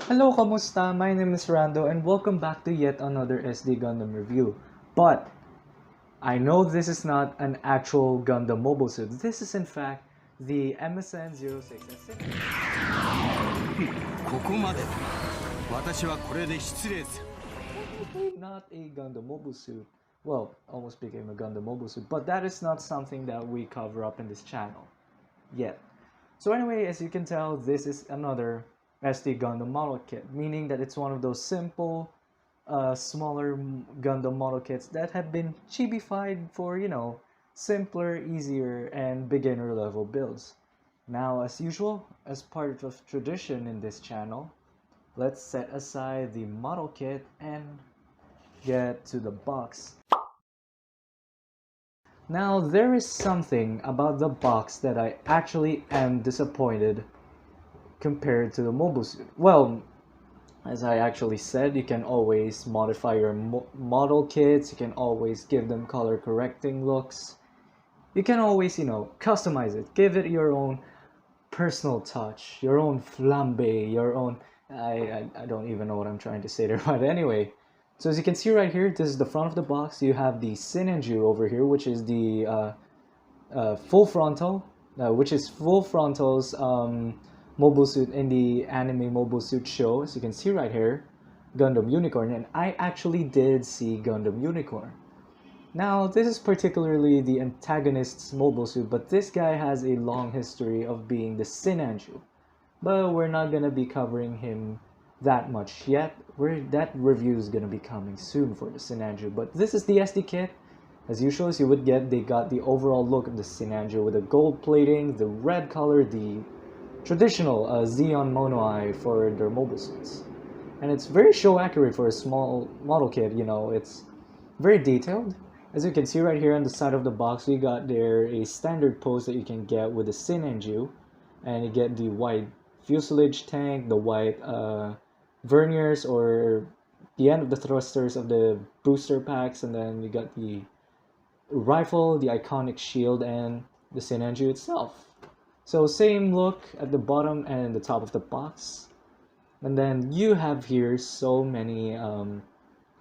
Hello, kamusta? My name is Rando and welcome back to yet another SD Gundam review. But I know this is not an actual Gundam mobile suit. This is in fact the MSN-06S. ここまでだ。私はこれで失礼する。Technically not a Gundam mobile suit. Well, almost became a Gundam mobile suit, but that is not something that we cover up in this channel yet. So anyway, as you can tell, this is another SD Gundam model kit, meaning that it's one of those simple, smaller Gundam model kits that have been chibified for, simpler, easier, and beginner level builds. Now, as usual, as part of tradition in this channel, let's set aside the model kit and get to the box. Now, there is something about the box that I actually am disappointed compared to the mobile suit. Well, as I actually said, you can always modify your model kits, you can always give them color correcting looks. You can always, customize it, give it your own personal touch, your own flambe, your own... I don't even know what I'm trying to say there, but anyway. So as you can see right here, this is the front of the box. You have the Sinanju over here, which is the full frontal, which is full frontal's mobile suit in the anime mobile suit show. As you can see right here, Gundam Unicorn, and I actually did see Gundam Unicorn. Now, this is particularly the antagonist's mobile suit, but this guy has a long history of being the Sinanju. But we're not gonna be covering him that much yet. That review is gonna be coming soon for the Sinanju. But this is the SD kit. As usual, as you would get, they got the overall look of the Sinanju with the gold plating, the red color, the traditional Xeon mono eye for their mobile suits. And it's very show accurate for a small model kit, it's very detailed. As you can see right here on the side of the box, we got there a standard pose that you can get with the Sinanju. And you get the white fuselage tank, the white verniers or the end of the thrusters of the booster packs, and then you got the rifle, the iconic shield, and the Sinanju itself. So same look at the bottom and the top of the box. And then you have here so many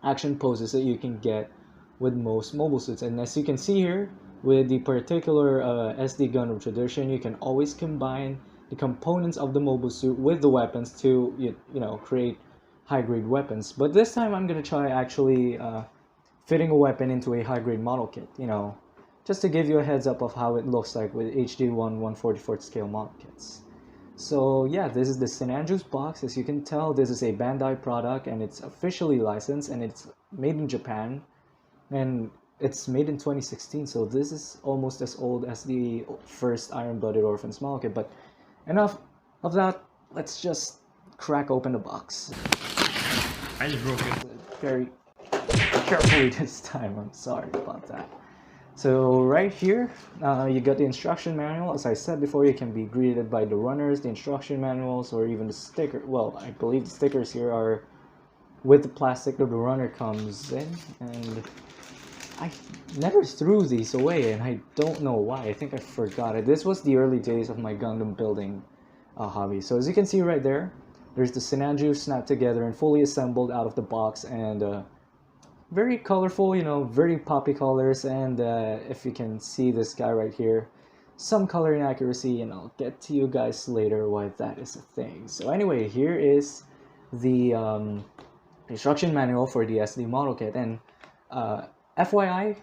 action poses that you can get with most mobile suits. And as you can see here, with the particular SD Gundam tradition, you can always combine the components of the mobile suit with the weapons to create high-grade weapons. But this time I'm gonna try actually fitting a weapon into a high-grade model kit, just to give you a heads up of how it looks like with HD1 1/44th scale model kits. So yeah, this is the Sinanju's box. As you can tell, this is a Bandai product and it's officially licensed and it's made in Japan. And it's made in 2016, so this is almost as old as the first Iron-Blooded Orphans model kit. But enough of that, let's just crack open the box. I just broke it. Very carefully this time, I'm sorry about that. So right here, you got the instruction manual. As I said before, you can be greeted by the runners, the instruction manuals, or even the sticker. Well, I believe the stickers here are with the plastic that the runner comes in, and I never threw these away, and I don't know why. I think I forgot it. This was the early days of my Gundam building hobby. So as you can see right there, there's the Sinanju snapped together and fully assembled out of the box, and very colorful, very poppy colors. And if you can see this guy right here, some color inaccuracy, and I'll get to you guys later why that is a thing. So anyway, here is the instruction manual for the SD model kit. And FYI,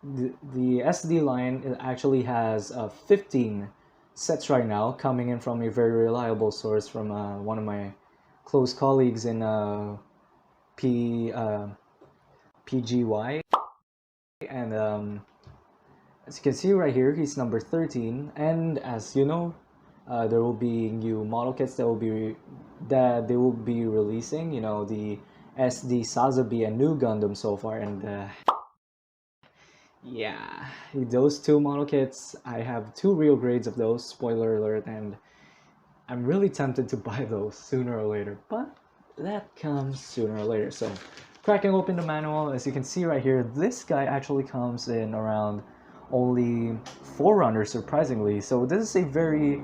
the SD line actually has 15 sets right now, coming in from a very reliable source from one of my close colleagues in PGY. And as you can see right here, he's number 13. And as you know, there will be new model kits that they will be releasing. The SD Sazabi and New Gundam so far, and yeah, those two model kits, I have 2 real grades of those, spoiler alert, and I'm really tempted to buy those sooner or later, but that comes sooner or later. So cracking open the manual, as you can see right here, this guy actually comes in around only 4 runners, surprisingly. So this is a very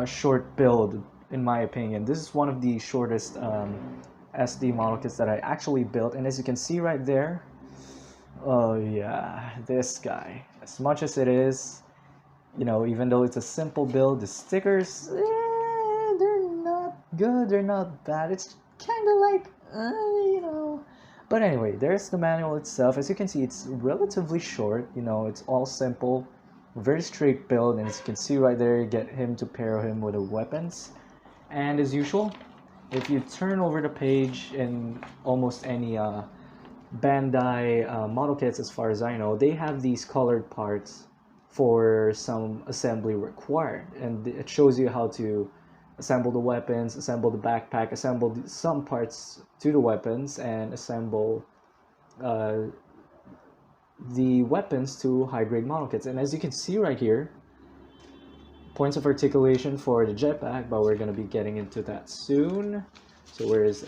short build in my opinion. This is one of the shortest SD model kits that I actually built, and as you can see right there, oh yeah, this guy. As much as it is, you know, even though it's a simple build, the stickers, they're not good, they're not bad. It's kind of like, you know. But anyway, there's the manual itself. As you can see, it's relatively short. You know, it's all simple, very straight build, and as you can see right there, you get him to pair him with the weapons. And as usual, if you turn over the page in almost any Bandai model kits, as far as I know, they have these colored parts for some assembly required, and it shows you how to assemble the weapons, assemble the backpack, assemble some parts to the weapons, and assemble the weapons to high-grade model kits. And as you can see right here, points of articulation for the jetpack, but we're going to be getting into that soon. So where is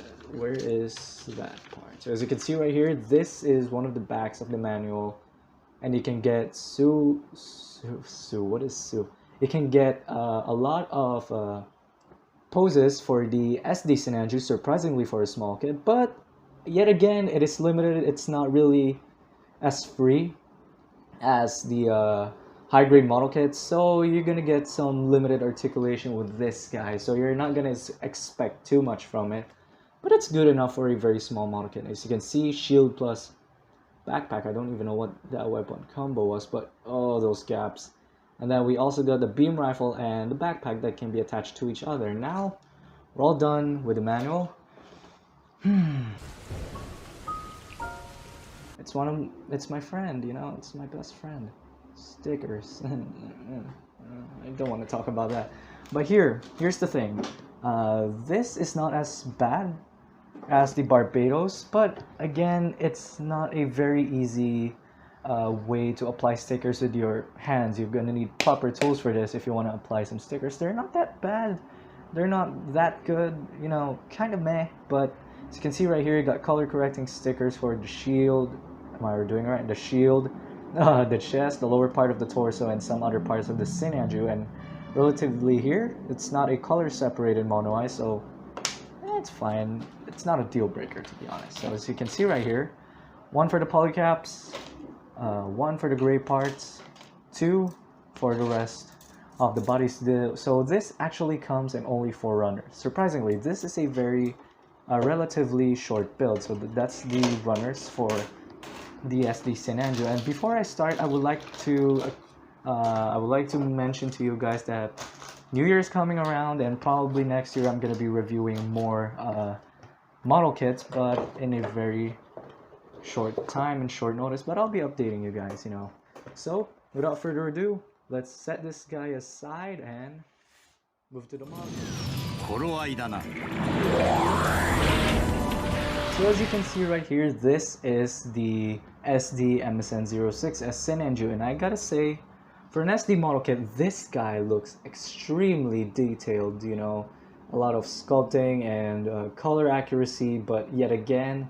that part? So as you can see right here, this is one of the backs of the manual, and you can get what is Sue? You can get a lot of poses for the SD Sinanju, surprisingly for a small kit, but yet again, it is limited. It's not really as free as the high-grade model kits, so you're gonna get some limited articulation with this guy, so you're not gonna expect too much from it, but it's good enough for a very small model kit. As you can see, shield plus backpack. I don't even know what that weapon combo was, but oh, those gaps. And then we also got the beam rifle and the backpack that can be attached to each other. Now we're all done with the manual. It's my friend, you know, it's my best friend. Stickers. I don't want to talk about that. But here's the thing. This is not as bad as the Barbados, but again, it's not a very easy way to apply stickers with your hands. You're gonna need proper tools for this if you want to apply some stickers. They're not that bad, they're not that good, you know, kind of meh, but as you can see right here, you got color correcting stickers for the shield. Am I doing right? The shield, the chest, the lower part of the torso, and some other parts of the Sinanju. And relatively here, it's not a color separated mono eye, so it's fine. It's not a deal breaker, to be honest. So as you can see right here, one for the polycaps, one for the gray parts, two for the rest of the bodies. So this actually comes in only 4 runners. Surprisingly, this is a very relatively short build. So that's the runners for the SD Sinanju. And before I start, I would like to mention to you guys that New Year's coming around, and probably next year I'm going to be reviewing more model kits, but in a very short time and short notice, but I'll be updating you guys, you know. So without further ado, let's set this guy aside and move to the model. So as you can see right here, this is the SD MSN06S Sinanju, and I gotta say, for an SD model kit, this guy looks extremely detailed, you know, a lot of sculpting and color accuracy, but yet again,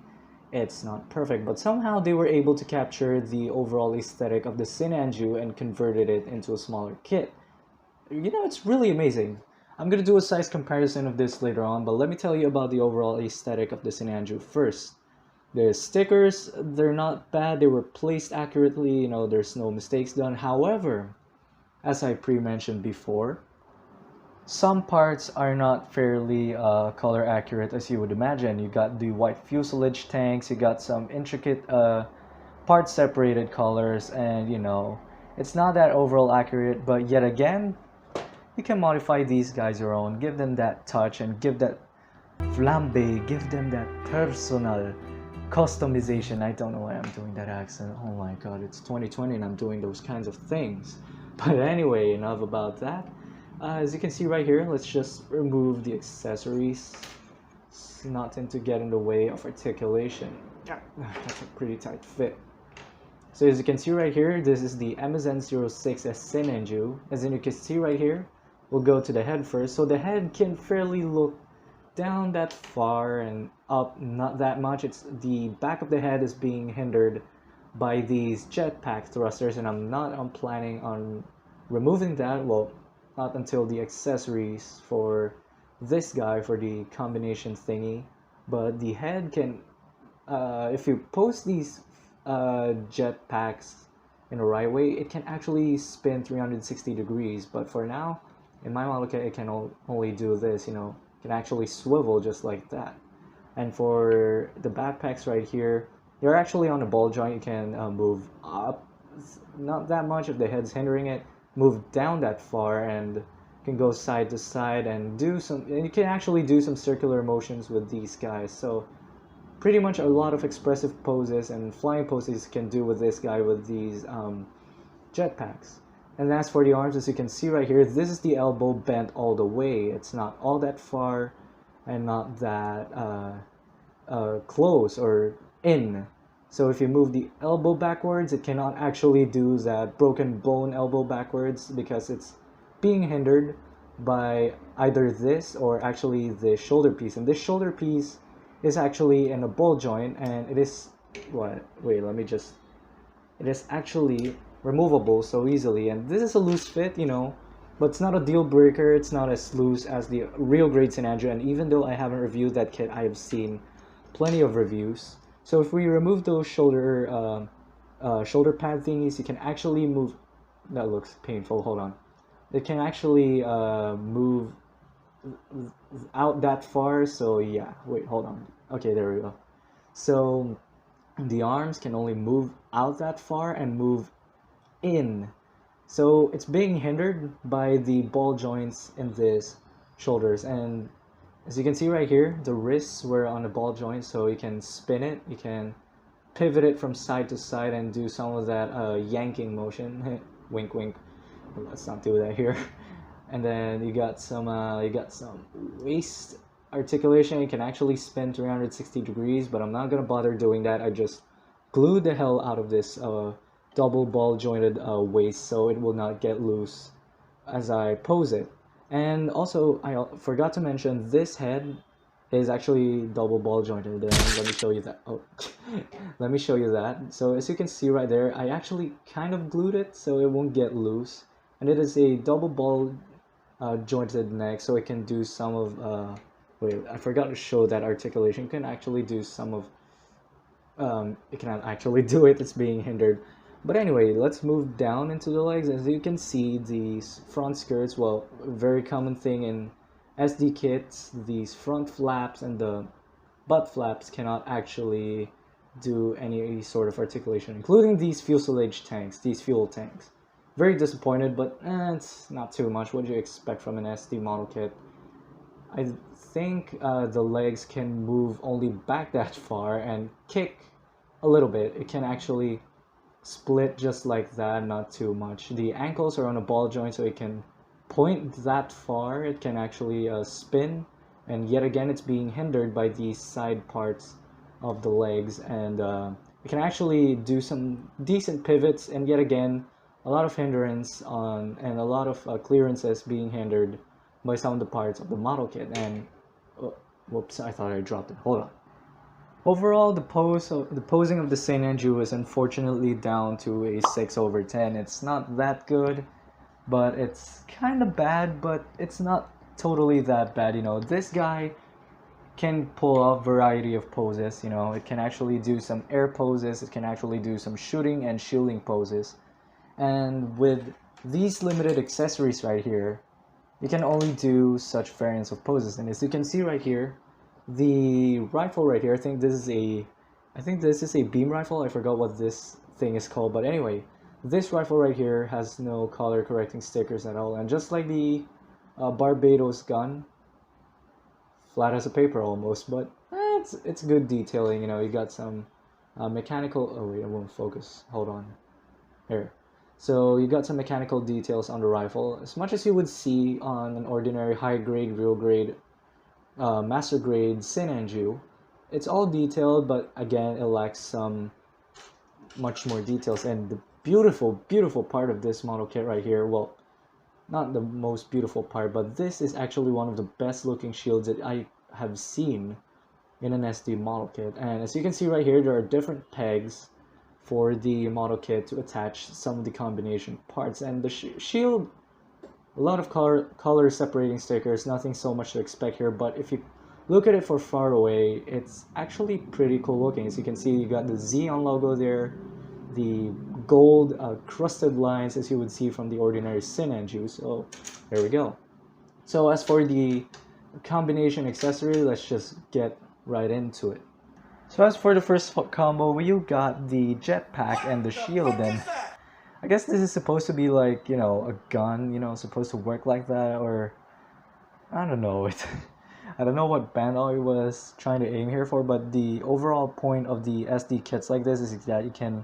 it's not perfect. But somehow they were able to capture the overall aesthetic of the Sinanju and converted it into a smaller kit. You know, it's really amazing. I'm gonna do a size comparison of this later on, but let me tell you about the overall aesthetic of the Sinanju first. The stickers, they're not bad, they were placed accurately, you know, there's no mistakes done. However, as I pre-mentioned before, some parts are not fairly color accurate as you would imagine. You got the white fuselage tanks, you got some intricate part separated colors, and you know, it's not that overall accurate, but yet again, you can modify these guys your own, give them that touch and give that flambe, give them that personal customization. I don't know why I'm doing that accent. Oh my god, it's 2020 and I'm doing those kinds of things. But anyway, enough about that. As you can see right here, let's just remove the accessories. It's nothing to get in the way of articulation. That's a pretty tight fit. So as you can see right here, this is the MSN06S Sinanju. As you can see right here, we'll go to the head first. So the head can fairly look down that far and up not that much. It's the back of the head is being hindered by these jetpack thrusters, and I'm planning on removing that. Well, not until the accessories for this guy for the combination thingy, but the head can, if you pose these jet packs in the right way, it can actually spin 360 degrees. But for now, in my model kit, it can only do this, you know, it can actually swivel just like that. And for the backpacks right here, they're actually on a ball joint. You can move up, not that much if the head's hindering it, move down that far, and can go side to side and do some, and you can actually do some circular motions with these guys. So pretty much a lot of expressive poses and flying poses you can do with this guy with these jetpacks. And as for the arms, as you can see right here, this is the elbow bent all the way. It's not all that far and not that close or in. So if you move the elbow backwards, it cannot actually do that broken bone elbow backwards because it's being hindered by either this or actually the shoulder piece. And this shoulder piece is actually in a ball joint, and it is it is actually removable so easily. And this is a loose fit, you know, but it's not a deal breaker. It's not as loose as the real grade Sinanju, and even though I haven't reviewed that kit, I have seen plenty of reviews. So if we remove those shoulder pad thingies, you can actually move. That looks painful. Hold on. It can actually move out that far. So yeah, wait, hold on. Okay, there we go. So the arms can only move out that far and move in. So it's being hindered by the ball joints in this shoulders. And as you can see right here, the wrists were on the ball joint, so you can spin it, you can pivot it from side to side and do some of that yanking motion. Wink wink. Let's not do that here. And then you got some waist articulation. You can actually spin 360 degrees, but I'm not gonna bother doing that. I just glued the hell out of this double ball jointed waist so it will not get loose as I pose it. And also, I forgot to mention, this head is actually double ball jointed. And let me show you that. Oh, let me show you that. So as you can see right there, I actually kind of glued it so it won't get loose. And it is a double ball jointed neck, so it can do some of wait, I forgot to show that articulation. You can actually do some of it cannot actually do it, it's being hindered. But anyway, let's move down into the legs. As you can see, these front skirts, well, a very common thing in SD kits, these front flaps and the butt flaps cannot actually do any sort of articulation, including these fuselage tanks, these fuel tanks. Very disappointed, but it's not too much. What do you expect from an SD model kit? I think the legs can move only back that far and kick a little bit. It can actually split just like that, not too much. The ankles are on a ball joint, so it can point that far. It can actually spin, and yet again it's being hindered by these side parts of the legs, and it can actually do some decent pivots, and yet again a lot of hindrance on and a lot of clearances being hindered by some of the parts of the model kit. And whoops, I thought I dropped it. Hold on. Overall, the posing of the Sinanju is unfortunately down to a 6/10. It's not that good, but it's kind of bad, but it's not totally that bad. You know, this guy can pull off variety of poses. You know, it can actually do some air poses, it can actually do some shooting and shielding poses. And with these limited accessories right here, you can only do such variants of poses. And as you can see right here, the rifle right here, I think this is a beam rifle. I forgot what this thing is called, but anyway, this rifle right here has no color correcting stickers at all, and just like the Barbados gun, flat as a paper almost, but it's good detailing. You know, you got some mechanical, oh wait, it won't focus, hold on, here. So you got some mechanical details on the rifle, as much as you would see on an ordinary high grade, real grade, master grade Sinanju. It's all detailed, but again, it lacks some much more details. And the beautiful part of this model kit right here, well, not the most beautiful part, but this is actually one of the best looking shields that I have seen in an SD model kit. And as you can see right here, there are different pegs for the model kit to attach some of the combination parts, and the shield A lot of color separating stickers, nothing so much to expect here, but if you look at it from far away, it's actually pretty cool looking. As you can see, you got the Xeon logo there, the gold crusted lines as you would see from the ordinary Sinanju. So there we go. So as for the combination accessory, let's just get right into it. So as for the first combo, you got the jetpack and the shield, and I guess this is supposed to be like, you know, a gun, you know, supposed to work like that, or I don't know. I don't know what Bandai was trying to aim here for, but the overall point of the SD kits like this is that you can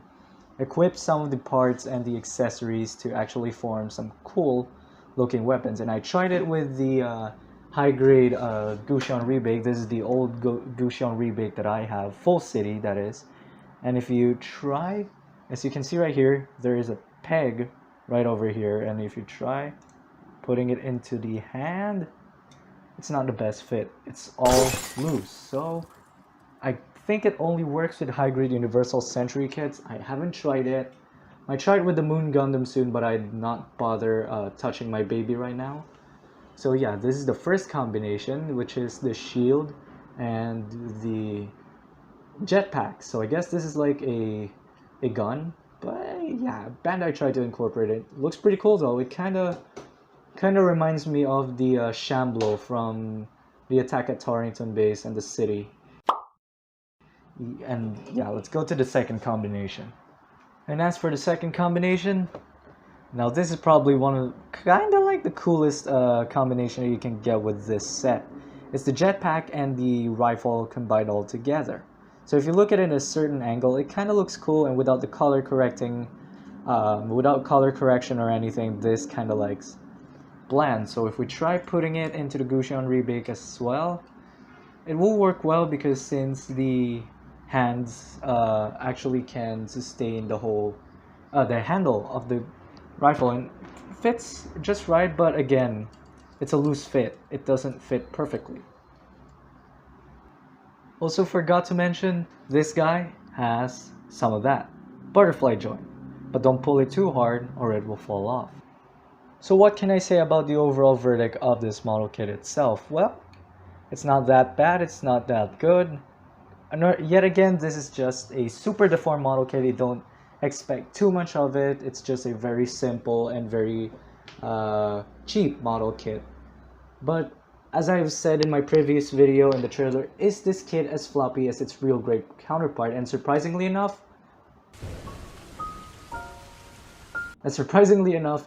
equip some of the parts and the accessories to actually form some cool looking weapons. And I tried it with the high grade Gusion rebake. This is the old Gusion rebake that I have, full city that is. And if you try, as you can see right here, there is a peg right over here, and if you try putting it into the hand, it's not the best fit. It's all loose. So I think it only works with high grade universal century kits. I haven't tried it. I tried with the Moon Gundam soon, but I'd not bother touching my baby right now. So yeah, this is the first combination, which is the shield and the jetpack. So I guess this is like a gun, but yeah, Bandai tried to incorporate it. Looks pretty cool though. It kind of reminds me of the Shamblo from the Attack at Torrington base and the city. And yeah, let's go to the second combination. And as for the second combination, now this is probably one of kind of like the coolest combination you can get with this set. It's the jetpack and the rifle combined all together. So if you look at it at a certain angle, it kind of looks cool, and without the color correcting, without color correction or anything, this kind of like bland. So if we try putting it into the Gusion rebake as well, it will work well, because since the hands actually can sustain the whole the handle of the rifle, and fits just right, but again, it's a loose fit. It doesn't fit perfectly. Also forgot to mention, this guy has some of that butterfly joint, but don't pull it too hard or it will fall off. So what can I say about the overall verdict of this model kit itself? Well, it's not that bad, it's not that good. And yet again, this is just a super deformed model kit. You don't expect too much of it. It's just a very simple and very cheap model kit. But as I've said in my previous video in the trailer, is this kit as floppy as its real great counterpart? And surprisingly enough,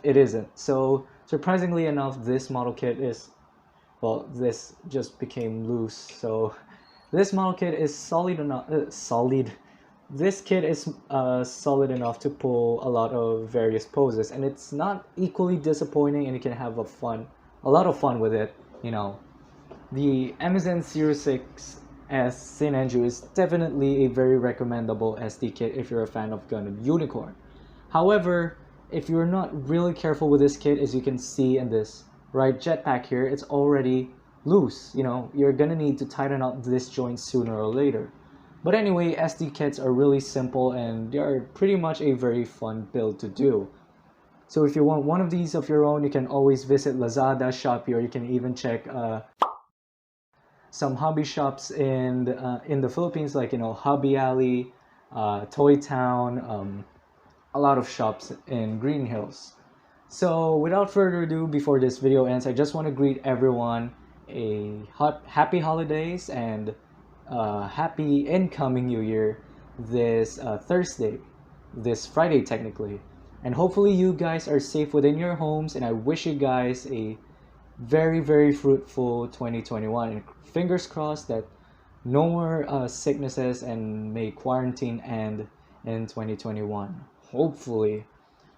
it isn't. So surprisingly enough, this model kit is, well, this just became loose. So this model kit is solid enough. This kit is solid enough to pull a lot of various poses, and it's not equally disappointing, and you can have a lot of fun with it. You know, the MSN06S Sinanju is definitely a very recommendable SD kit if you're a fan of Gundam Unicorn. However, if you're not really careful with this kit, as you can see in this right jetpack here, it's already loose. You know, you're gonna need to tighten up this joint sooner or later. But anyway, SD kits are really simple, and they are pretty much a very fun build to do. So if you want one of these of your own, you can always visit Lazada, Shopee, or you can even check some hobby shops in the Philippines, like, you know, Hobby Alley, Toy Town, a lot of shops in Green Hills. So without further ado, before this video ends, I just want to greet everyone a happy holidays and happy incoming New Year this Thursday, this Friday technically. And hopefully you guys are safe within your homes, and I wish you guys a very, very fruitful 2021. And fingers crossed that no more sicknesses, and may quarantine end in 2021. Hopefully.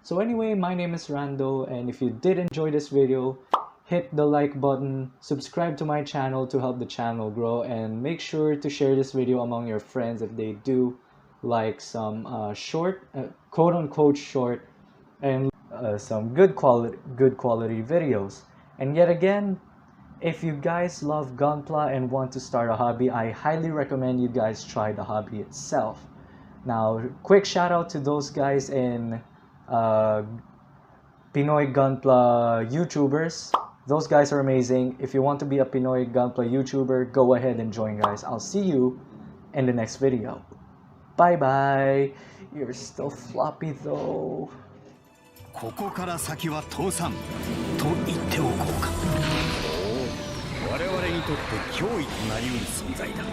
So anyway, my name is Rando, and if you did enjoy this video, hit the like button, subscribe to my channel to help the channel grow, and make sure to share this video among your friends if they do like some short, quote-unquote short, and some good quality videos. And yet again, if you guys love Gunpla and want to start a hobby, I highly recommend you guys try the hobby itself. Now, quick shout out to those guys in Pinoy Gunpla Youtubers. Those guys are amazing. If you want to be a Pinoy Gunpla YouTuber, go ahead and join, guys. I'll see you in the next video. Bye bye. You're still floppy though. ここから先は倒産と言っておこうか。我々にとって脅威となりうる存在だ。